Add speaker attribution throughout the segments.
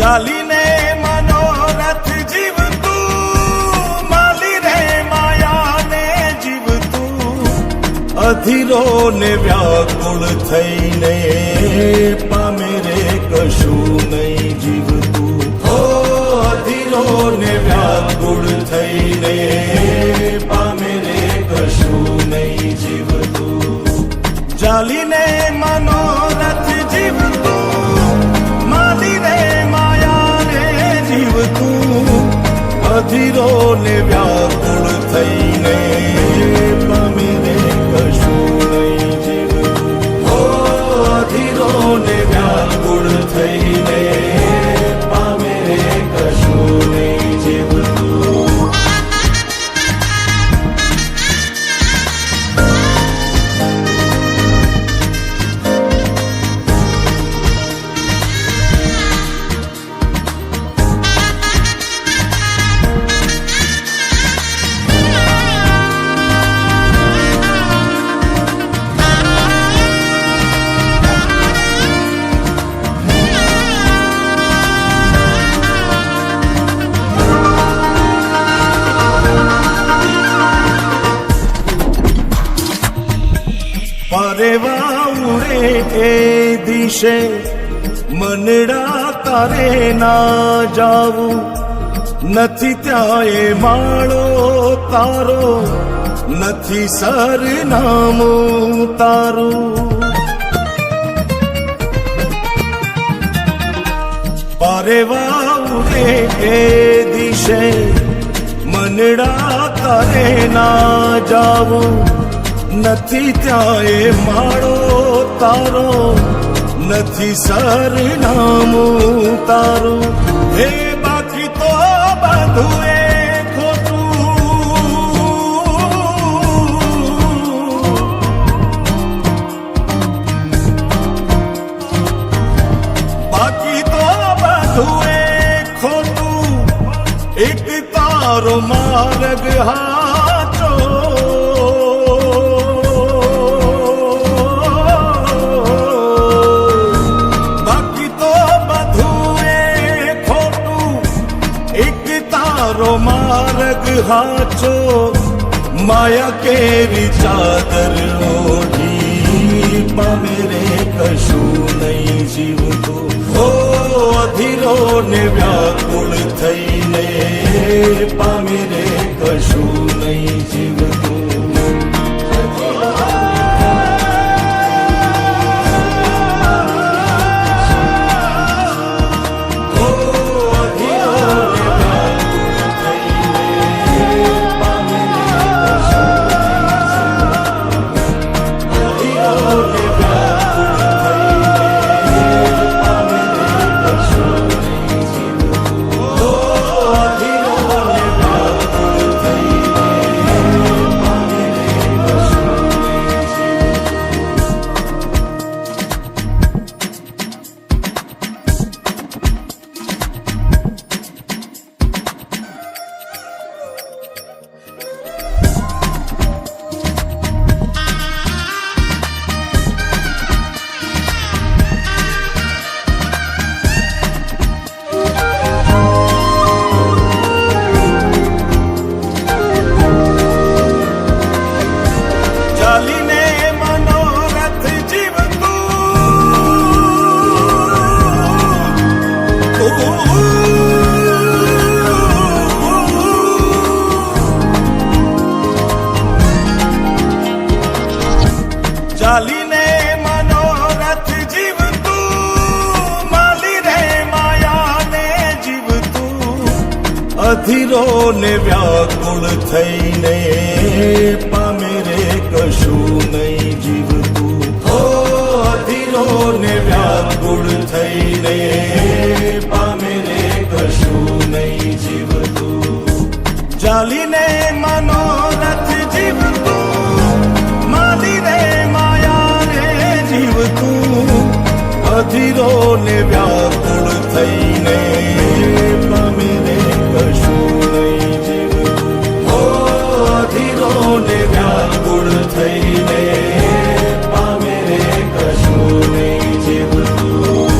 Speaker 1: ચાલીને મનોરથ જીવતું, માલી રે માયાને જીવતું, અધીરો ને વ્યાકુળ થઈને પામે રે કશું નહીં જીવતું. હો અધીરો ને વ્યાકુળ થઈને પામે રે કશું નહીં જીવતું. ચાલીને મનોરથ જીવતું, માલી રે માયાને જીવતું, અધીરો ને વ્યાકુળ થઈને પામે રે કશું નહીં જીવતું. હો અધીરો ને વ્યાકુળ થઈને પામે રે કશું નહીં જીવતું. પરેવા ઉડે એ દિશે મનડા તારે ના જાવું, નથી ત્યાં એ માળો તારો, નથી સરનામું તારું. પરેવા ઉડે એ દિશે મનડા તારે ના જાવું, નથી ત્યાં એ માળો તારો, નથી સરનામું તારું. હે બાકી તો બધું એ ખોટું, બાકી તો બધું એ ખોટું, એક તારો માર્ગ હાચો. માર્ગ હાચો, માયા કેરી ચાદર ઓઢી પામે રે કશું નહીં જીવતું. હો અધીરો ને વ્યાકુળ થઈને પામે રે કશું નહીં જીવતું. ચાલીને મનોરથ જીવતું, માલી રે માયાને જીવતું, અધીરો ને વ્યાકુળ થઈને પામે રે કશું નહીં જીવતું. હો અધીરો ને વ્યાકુળ થઈને પામે રે કશું નહીં જીવતું. ચાલીને મનોરથ જીવતું, માલી રે અધીરો ને વ્યાકુળ થઈને પામે રે કશું નહીં જીવતું. હો અધીરો ને વ્યાકુળ થઈને પામે રે કશું નહીં જીવતું.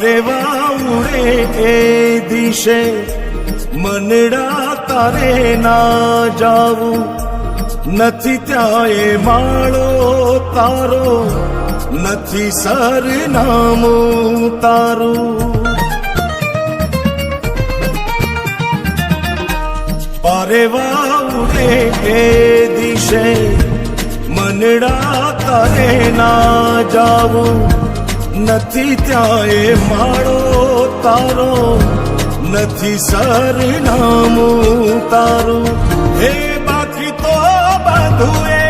Speaker 1: પારેવા ઉડે એ દિશે મનડા તારે ના જાવું નથી ત્યાં એ માળો તારો નથી સરનામું તારું પારેવા ઉડે એ દિશે મનડા તારે ના જાવું નથી ત્યાં એ માળો તારો નથી સરનામું તારું હે બાકી તો બધું એ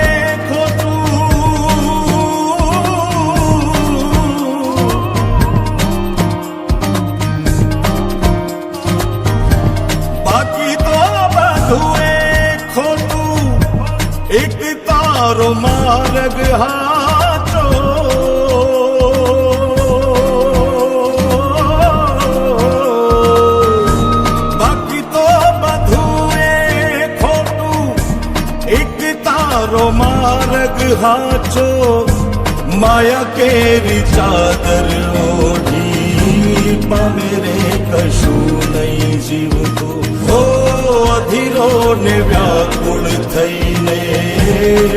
Speaker 1: બાકી તો બધું એ ખોટું એક તારો માર્ગ હાચો બાકી તો બધું એ ખોટું એક તારો માર્ગ હાચો માયા કેરી ચાદર ઓઢી પામે રે કશું નહીં જીવતું હો અધીરો ને વ્યાકુળ થઈને